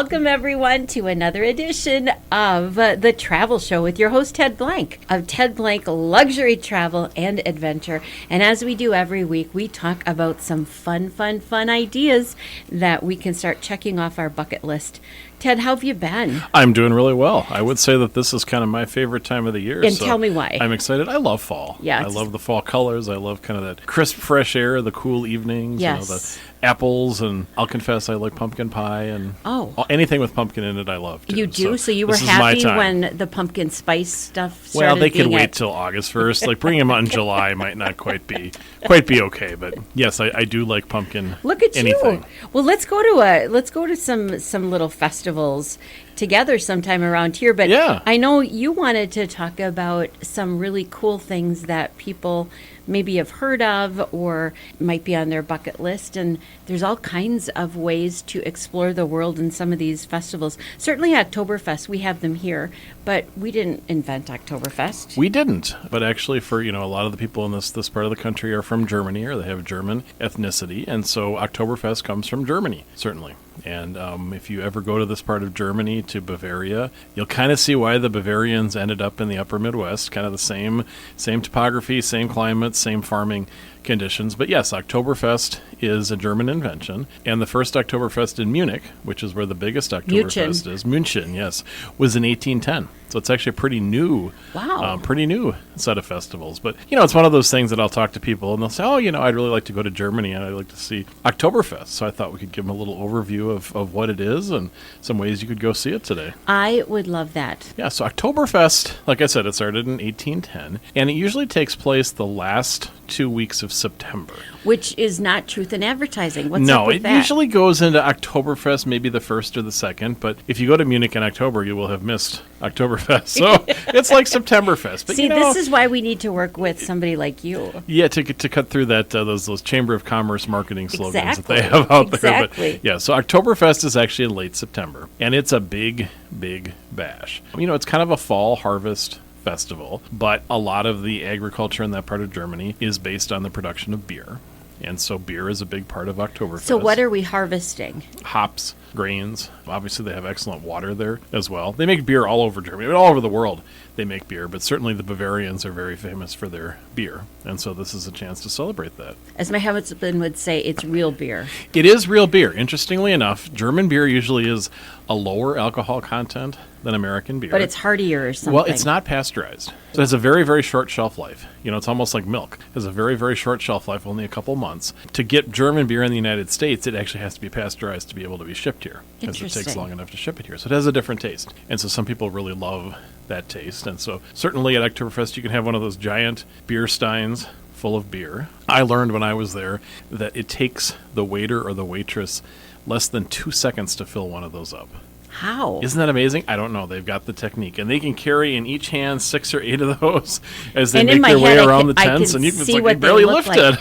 Welcome, everyone, to another edition of The Travel Show with your host, Ted Blank, of Ted Blank Luxury Travel and Adventure. And as we do every week, we talk about some fun ideas that we can start checking off our bucket list. Ted, how have you been? I'm doing really well. I would say that this is kind of my favorite time of the year. And tell me why. I'm excited. I love fall. Yeah, I love the fall colors. I love kind of that crisp, fresh air, the cool evenings. Yes. The apples, and I'll confess I like pumpkin pie and anything with pumpkin in it I love too. You do? So you were happy when the pumpkin spice stuff started? Well, they can wait till August 1st. Like bringing them out in July might not quite be okay, but yes, I do like pumpkin. Look at anything. You. Well, let's go to some little festivals together sometime around here. But yeah. I know you wanted to talk about some really cool things that people maybe have heard of or might be on their bucket list. And there's all kinds of ways to explore the world in some of these festivals. Certainly Oktoberfest, we have them here, but we didn't invent Oktoberfest. We didn't. But actually for, a lot of the people in this part of the country are from Germany, or they have German ethnicity. And so Oktoberfest comes from Germany, certainly. And if you ever go to this part of Germany, to Bavaria, you'll kind of see why the Bavarians ended up in the upper Midwest, kind of the same topography, same climate, same farming conditions. But yes, Oktoberfest is a German invention. And the first Oktoberfest in Munich, which is where the biggest Oktoberfest is, München, yes, was in 1810. So it's actually a pretty new set of festivals. But, it's one of those things that I'll talk to people and they'll say, I'd really like to go to Germany and I'd like to see Oktoberfest. So I thought we could give them a little overview of what it is and some ways you could go see it today. I would love that. Yeah, so Oktoberfest, like I said, it started in 1810, and it usually takes place the last 2 weeks of September. Which is not truth in advertising. What's up with that? No, it usually goes into Oktoberfest, maybe the 1st or the 2nd, but if you go to Munich in October, you will have missed Oktoberfest. So it's like Septemberfest. But, see, this is why we need to work with somebody like you. Yeah, to cut through that those Chamber of Commerce marketing slogans that they have out there. But, yeah, so Oktoberfest is actually in late September, and it's a big bash. It's kind of a fall harvest festival, but a lot of the agriculture in that part of Germany is based on the production of beer. And so beer is a big part of Oktoberfest. So what are we harvesting? Hops, grains. Obviously, they have excellent water there as well. They make beer all over Germany. All over the world they make beer, but certainly the Bavarians are very famous for their beer. And so this is a chance to celebrate that. As my husband would say, it's real beer. It is real beer. Interestingly enough, German beer usually is a lower alcohol content than American beer. But it's heartier or something. Well, it's not pasteurized. So it has a very, very short shelf life. It's almost like milk. It has a very, very short shelf life, only a couple months. To get German beer in the United States, it actually has to be pasteurized to be able to be shipped here. Because it takes long enough to ship it here. So it has a different taste. And so some people really love that taste. And so certainly at Oktoberfest, you can have one of those giant beer steins full of beer. I learned when I was there that it takes the waiter or the waitress less than 2 seconds to fill one of those up. How? Isn't that amazing? I don't know. They've got the technique. And they can carry in each hand 6 or 8 of those as they make their way around the tents. And it's like you barely lifted.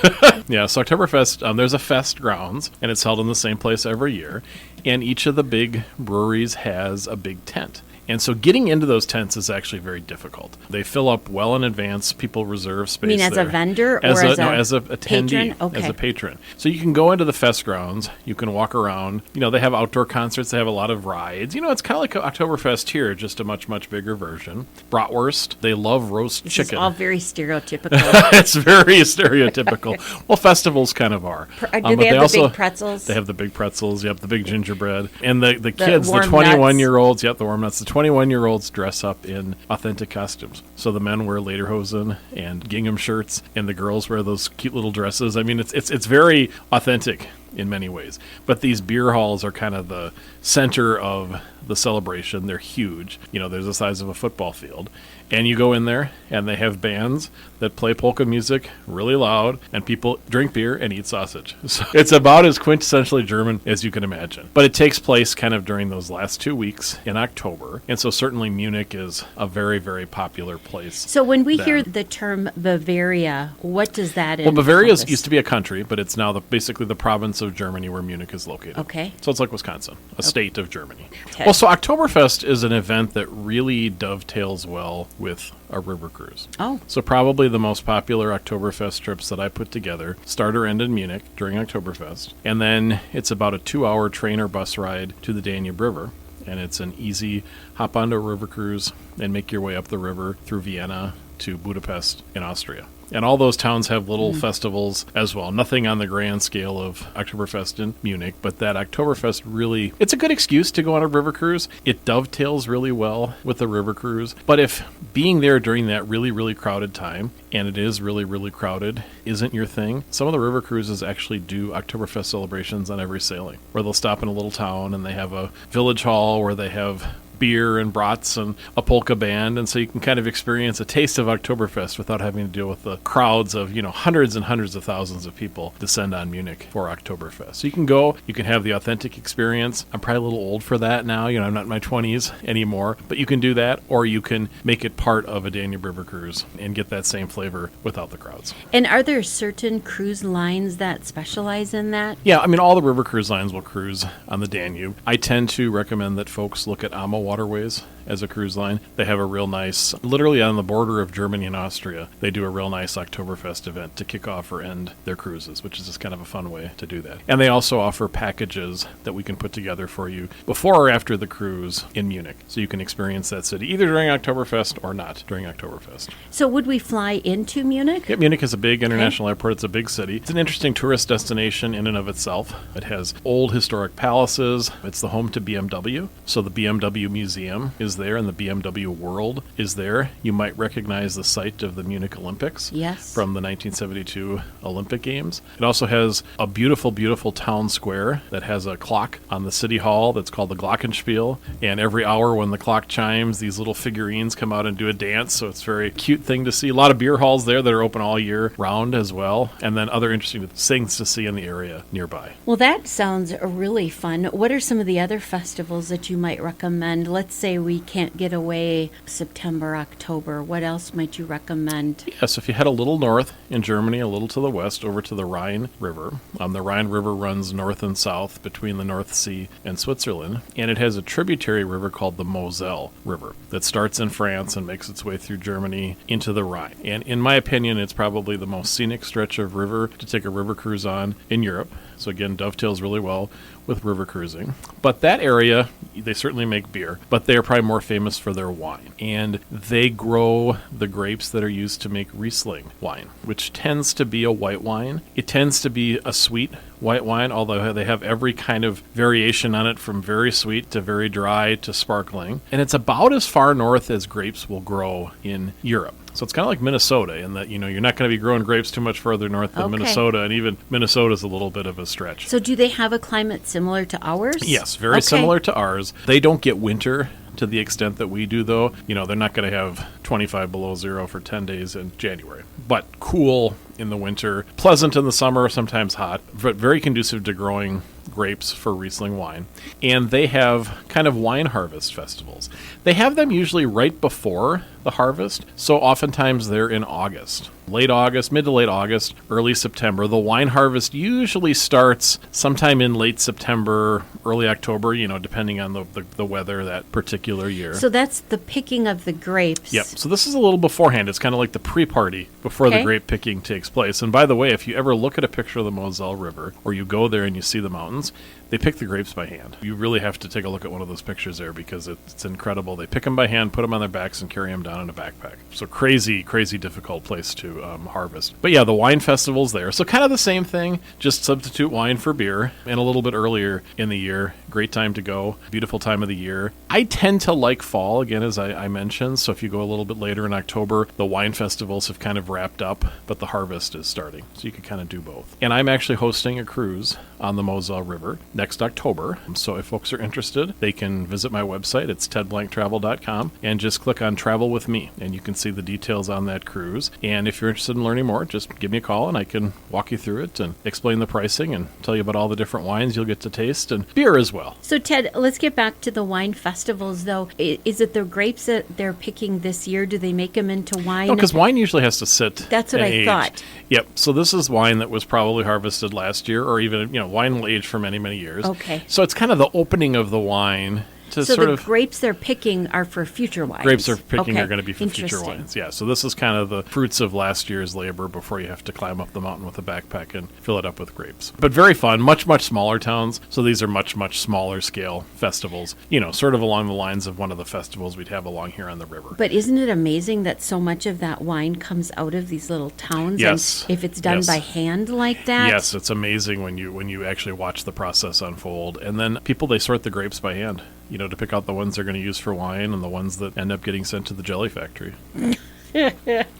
Yeah, so Oktoberfest, there's a fest grounds, and it's held in the same place every year. And each of the big breweries has a big tent. And so getting into those tents is actually very difficult. They fill up well in advance. People reserve space. You mean as a vendor or as a attendee, patron? Okay. As a patron. So you can go into the fest grounds. You can walk around. They have outdoor concerts. They have a lot of rides. It's kind of like Oktoberfest here, just a much, much bigger version. Bratwurst. They love roast chicken. It's all very stereotypical. It's very stereotypical. Well, festivals kind of are. Do they have the big pretzels? They have the big pretzels. Yep, the big gingerbread. And the kids, the 21-year-olds. Yep, the warm nuts. The 21-year-olds dress up in authentic costumes. So the men wear lederhosen and gingham shirts, and the girls wear those cute little dresses. I mean, it's very authentic in many ways. But these beer halls are kind of the center of the celebration. They're huge. They're the size of a football field. And you go in there, and they have bands that play polka music really loud, and people drink beer and eat sausage. So it's about as quintessentially German as you can imagine. But it takes place kind of during those last 2 weeks in October. And so certainly Munich is a very, very popular place. So when we hear the term Bavaria, what does that Well, Bavaria used to be a country, but it's now basically the province of Germany where Munich is located. Okay. So it's like Wisconsin, state of Germany. Okay. Well, so Oktoberfest is an event that really dovetails well with a river cruise. Oh. So probably the most popular Oktoberfest trips that I put together start or end in Munich during Oktoberfest. And then it's about a 2-hour train or bus ride to the Danube River. And it's an easy hop onto a river cruise and make your way up the river through Vienna to Budapest in Austria. And all those towns have little festivals as well. Nothing on the grand scale of Oktoberfest in Munich, but that Oktoberfest really, it's a good excuse to go on a river cruise. It dovetails really well with the river cruise. But if being there during that really, really crowded time, and it is really, really crowded, isn't your thing, some of the river cruises actually do Oktoberfest celebrations on every sailing, where they'll stop in a little town and they have a village hall where they have beer and brats and a polka band, and so you can kind of experience a taste of Oktoberfest without having to deal with the crowds of, hundreds and hundreds of thousands of people descend on Munich for Oktoberfest. So you can go, you can have the authentic experience. I'm probably a little old for that now, I'm not in my 20s anymore, but you can do that, or you can make it part of a Danube River cruise and get that same flavor without the crowds. And are there certain cruise lines that specialize in that? Yeah, all the river cruise lines will cruise on the Danube. I tend to recommend that folks look at AMA Waterways as a cruise line. They have a real nice, literally on the border of Germany and Austria, they do a real nice Oktoberfest event to kick off or end their cruises, which is just kind of a fun way to do that. And they also offer packages that we can put together for you before or after the cruise in Munich, so you can experience that city either during Oktoberfest or not during Oktoberfest. So would we fly into Munich? Yeah, Munich is a big international airport. It's a big city. It's an interesting tourist destination in and of itself. It has old historic palaces. It's the home to BMW, so the BMW Museum is there, and the BMW World is there. You might recognize the site of the Munich Olympics from the 1972 Olympic Games. It also has a beautiful, beautiful town square that has a clock on the city hall that's called the Glockenspiel, and every hour when the clock chimes, these little figurines come out and do a dance, so it's a very cute thing to see. A lot of beer halls there that are open all year round as well, and then other interesting things to see in the area nearby. Well, that sounds really fun. What are some of the other festivals that you might recommend? Let's say we can't get away September, October. What else might you recommend? Yes, if you head a little north in Germany, a little to the west, over to the Rhine River. The Rhine River runs north and south between the North Sea and Switzerland, and it has a tributary river called the Moselle River that starts in France and makes its way through Germany into the Rhine. And in my opinion, it's probably the most scenic stretch of river to take a river cruise on in Europe. So again, dovetails really well with river cruising. But that area, they certainly make beer, but they are probably more famous for their wine. And they grow the grapes that are used to make Riesling wine, which tends to be a white wine. It tends to be a sweet white wine, although they have every kind of variation on it, from very sweet to very dry to sparkling. And it's about as far north as grapes will grow in Europe. So it's kind of like Minnesota in that, you're not going to be growing grapes too much further north than Minnesota, and even Minnesota is a little bit of a stretch. So do they have a climate similar to ours? Yes, very similar to ours. They don't get winter to the extent that we do, though. They're not going to have 25 below zero for 10 days in January, but cool in the winter, pleasant in the summer, sometimes hot, but very conducive to growing grapes for Riesling wine. And they have kind of wine harvest festivals. They have them usually right before the harvest, so oftentimes they're in August. Late August, mid to late August, early September. The wine harvest usually starts sometime in late September, early October, depending on the weather that particular year. So that's the picking of the grapes. Yep. So this is a little beforehand. It's kind of like the pre-party before the grape picking takes place. And by the way, if you ever look at a picture of the Moselle River, or you go there and you see the mountains, they pick the grapes by hand. You really have to take a look at one of those pictures there, because it's incredible. They pick them by hand, put them on their backs, and carry them down in a backpack. So crazy, crazy difficult place to harvest. But yeah, the wine festival's there. So kind of the same thing, just substitute wine for beer, and a little bit earlier in the year. Great time to go. Beautiful time of the year. I tend to like fall, again, as I mentioned. So if you go a little bit later in October, the wine festivals have kind of wrapped up, but the harvest is starting. So you can kind of do both. And I'm actually hosting a cruise on the Moselle River next October. So if folks are interested, they can visit my website. It's tedblanktravel.com, and just click on Travel with Me, and you can see the details on that cruise. And if you're interested in learning more, just give me a call and I can walk you through it and explain the pricing and tell you about all the different wines you'll get to taste, and beer as well. So Ted, let's get back to the wine festivals though. Is it the grapes that they're picking this year? Do they make them into wine? No, because wine usually has to sit. That's what I thought. Yep. So this is wine that was probably harvested last year, or even, wine will age for many, many years. years. Okay. So it's kind of the opening of the wine to So sort the of... grapes they're picking are for future wines. Grapes they're picking Okay. are going to be for future Interesting. wines. Yeah, so this is kind of the fruits of last year's labor before you have to climb up the mountain with a backpack and fill it up with grapes. But very fun, much, much smaller towns. So these are much, much smaller scale festivals, sort of along the lines of one of the festivals we'd have along here on the river. But isn't it amazing that so much of that wine comes out of these little towns? Yes. And if it's done Yes. by hand like that? Yes, it's amazing when you actually watch the process unfold. And then people, they sort the grapes by hand, to pick out the ones they're going to use for wine and the ones that end up getting sent to the jelly factory.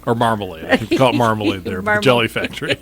Or marmalade. I think we call it marmalade there, but the jelly factory.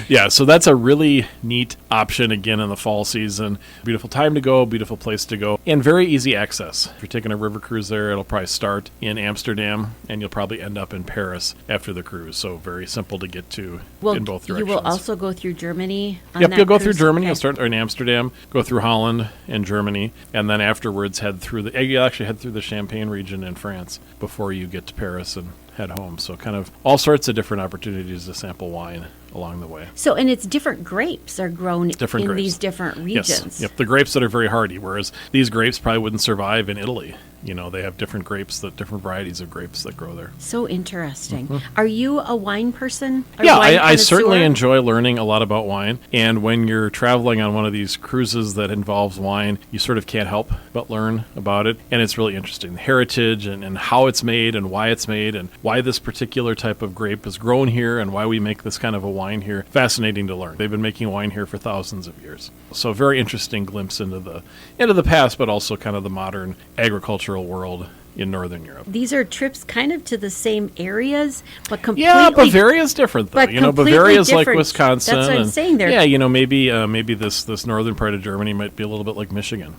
Yeah, so that's a really neat option again in the fall season. Beautiful time to go, beautiful place to go, and very easy access. If you're taking a river cruise there, it'll probably start in Amsterdam, and you'll probably end up in Paris after the cruise. So very simple to get to in both directions. You will also go through Germany on Yep, that you'll go through cruise? Germany. Okay. You'll start in Amsterdam, go through Holland and Germany, and then afterwards you'll actually head through the Champagne region in France before you get to Paris and head home. So kind of all sorts of different opportunities to sample wine along the way. So, and it's different grapes are grown Different in grapes. these different regions. Yes. Yep. The grapes that are very hardy, whereas these grapes probably wouldn't survive in Italy. They have different varieties of grapes that grow there. So interesting. Are you a wine person? Yeah, I certainly enjoy learning a lot about wine. And when you're traveling on one of these cruises that involves wine, you sort of can't help but learn about it. And it's really interesting. The heritage and how it's made and why it's made and why this particular type of grape is grown here and why we make this kind of a wine here. Fascinating to learn. They've been making wine here for thousands of years. So very interesting glimpse into the past, but also kind of the modern agricultural world in Northern Europe. These are trips kind of to the same areas, but completely. Yeah, Bavaria's different though. But completely Bavaria's like different. Wisconsin. That's what I'm saying there. Yeah, maybe this northern part of Germany might be a little bit like Michigan.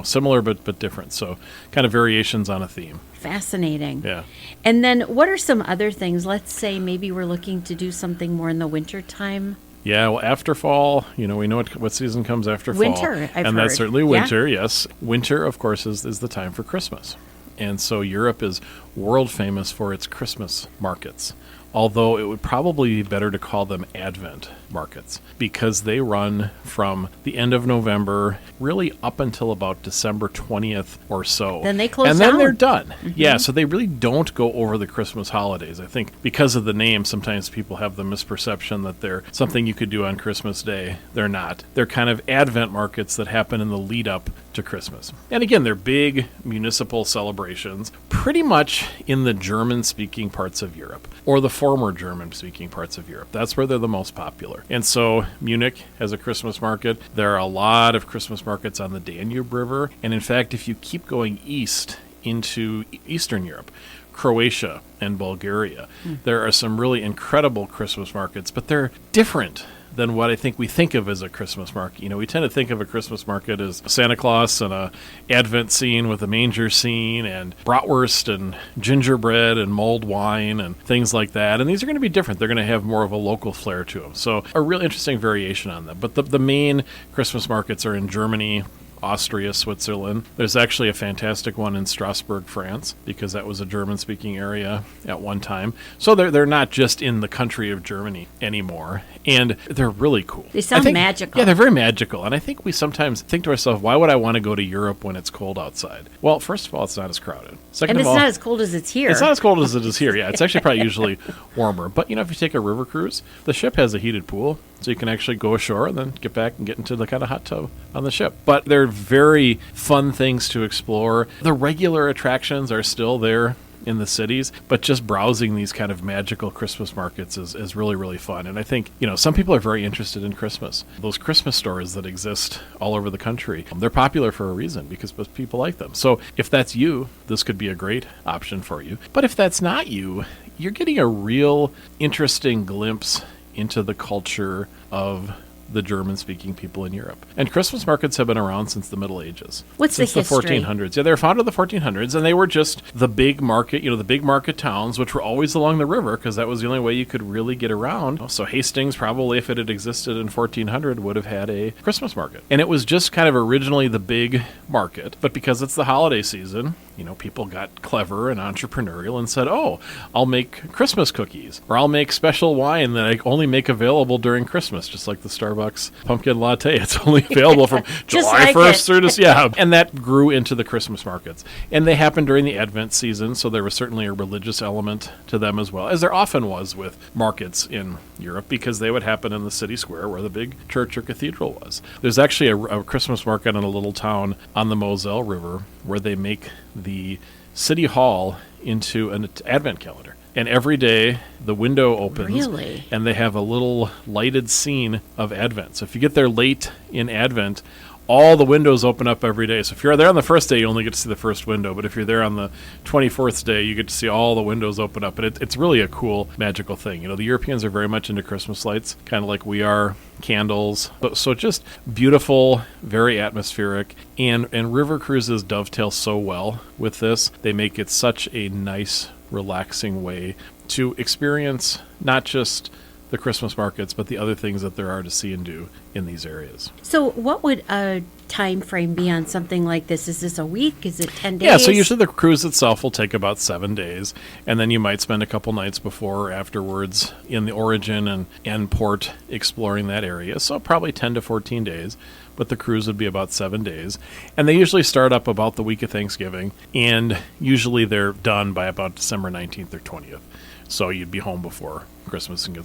Similar but different. So kind of variations on a theme. Fascinating. Yeah. And then what are some other things? Let's say maybe we're looking to do something more in the winter time. Yeah, well, after fall, we know what season comes after fall. Winter, I've and that's heard. certainly Yeah. winter, yes. Winter, of course, is the time for Christmas. And so Europe is world famous for its Christmas markets. Although it would probably be better to call them Advent markets because they run from the end of November really up until about December 20th or so. Then they close and then down. they're done. Yeah, so they really don't go over the Christmas holidays. I think because of the name, sometimes people have the misperception that they're something you could do on Christmas Day. They're not. They're kind of Advent markets that happen in the lead up to Christmas. And again, they're big municipal celebrations, pretty much in the German-speaking parts of Europe, or the former German-speaking parts of Europe. That's where they're the most popular. And so Munich has a Christmas market. There are a lot of Christmas markets on the Danube River. And in fact, if you keep going east into Eastern Europe, Croatia and Bulgaria, there are some really incredible Christmas markets, but they're different than what I think we think of as a Christmas market. We tend to think of a Christmas market as Santa Claus and a Advent scene with a manger scene and bratwurst and gingerbread and mulled wine and things like that. And these are going to be different. They're going to have more of a local flair to them. So a real interesting variation on them. But the main Christmas markets are in Germany, Austria, Switzerland. There's actually a fantastic one in Strasbourg, France, because that was a German-speaking area at one time. So they're not just in the country of Germany anymore, and they're really cool. They sound magical. Yeah, they're very magical, and I think we sometimes think to ourselves, why would I want to go to Europe when it's cold outside? Well, first of all, it's not as crowded. Second And of it's all, not as cold as it's here. it's not as cold as it is here. Yeah, it's actually probably usually warmer. But, if you take a river cruise, the ship has a heated pool, so you can actually go ashore and then get back and get into the kind of hot tub on the ship. But they're very fun things to explore. The regular attractions are still there in the cities, but just browsing these kind of magical Christmas markets is really, really fun. And I think, some people are very interested in Christmas. Those Christmas stores that exist all over the country, they're popular for a reason because people like them. So if that's you, this could be a great option for you. But if that's not you, you're getting a real interesting glimpse into the culture of the German-speaking people in Europe. And Christmas markets have been around since the Middle Ages. What's since the history? 1400s. Yeah, they were founded in the 1400s, and they were just the big market, the big market towns, which were always along the river, because that was the only way you could really get around. So Hastings, probably, if it had existed in 1400, would have had a Christmas market. And it was just kind of originally the big market, but because it's the holiday season, people got clever and entrepreneurial and said, oh, I'll make Christmas cookies, or I'll make special wine that I only make available during Christmas, just like the Starbucks pumpkin latte. It's only available from July 1st through to, yeah. And that grew into the Christmas markets. And they happened during the Advent season, so there was certainly a religious element to them as well, as there often was with markets in Europe, because they would happen in the city square where the big church or cathedral was. There's actually a Christmas market in a little town on the Moselle River where they make the city hall into an Advent calendar. And every day the window opens, Really? And they have a little lighted scene of Advent. So if you get there late in Advent, all the windows open up every day. So if you're there on the first day, you only get to see the first window. But if you're there on the 24th day, you get to see all the windows open up. And it's really a cool, magical thing. The Europeans are very much into Christmas lights, kind of like we are, candles. So just beautiful, very atmospheric. And river cruises dovetail so well with this. They make it such a nice, relaxing way to experience not just the Christmas markets, but the other things that there are to see and do in these areas. So what would a time frame be on something like this? Is this a week? Is it 10 days? Yeah, so usually the cruise itself will take about 7 days, and then you might spend a couple nights before or afterwards in the origin and end port exploring that area, so probably 10 to 14 days. But the cruise would be about 7 days. And they usually start up about the week of Thanksgiving, and usually they're done by about December 19th or 20th. So you'd be home before Christmas and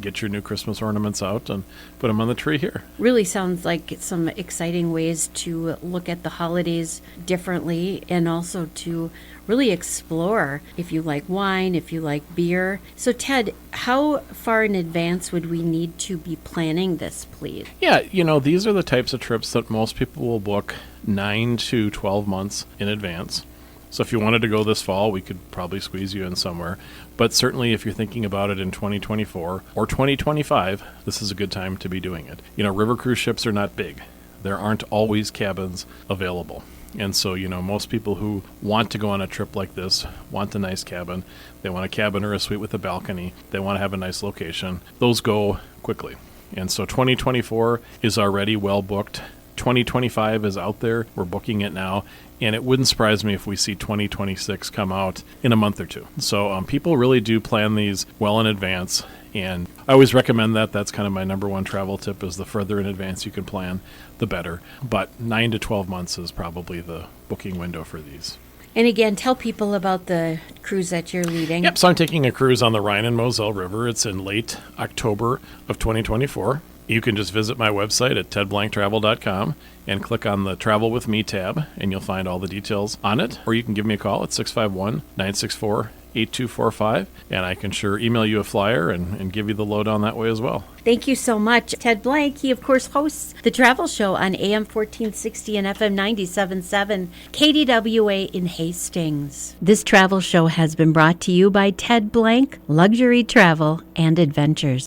get your new Christmas ornaments out and put them on the tree here. Really sounds like some exciting ways to look at the holidays differently, and also to really explore if you like wine, if you like beer. So Ted, how far in advance would we need to be planning this, please? Yeah, these are the types of trips that most people will book 9 to 12 months in advance. So if you wanted to go this fall, we could probably squeeze you in somewhere. But certainly if you're thinking about it in 2024 or 2025, this is a good time to be doing it. River cruise ships are not big. There aren't always cabins available. And so, most people who want to go on a trip like this want a nice cabin. They want a cabin or a suite with a balcony. They want to have a nice location. Those go quickly. And so 2024 is already well booked. 2025 is out there. We're booking it now. And it wouldn't surprise me if we see 2026 come out in a month or two. So people really do plan these well in advance. And I always recommend that. That's kind of my number one travel tip, is the further in advance you can plan, the better. But 9 to 12 months is probably the booking window for these. And again, tell people about the cruise that you're leading. Yep, so I'm taking a cruise on the Rhine and Moselle River. It's in late October of 2024. You can just visit my website at tedblanktravel.com and click on the Travel With Me tab, and you'll find all the details on it. Or you can give me a call at 651-964-8245, and I can sure email you a flyer and give you the lowdown that way as well. Thank you so much, Ted Blank. He, of course, hosts the travel show on AM 1460 and FM 97.7 KDWA in Hastings. This travel show has been brought to you by Ted Blank, Luxury Travel and Adventures.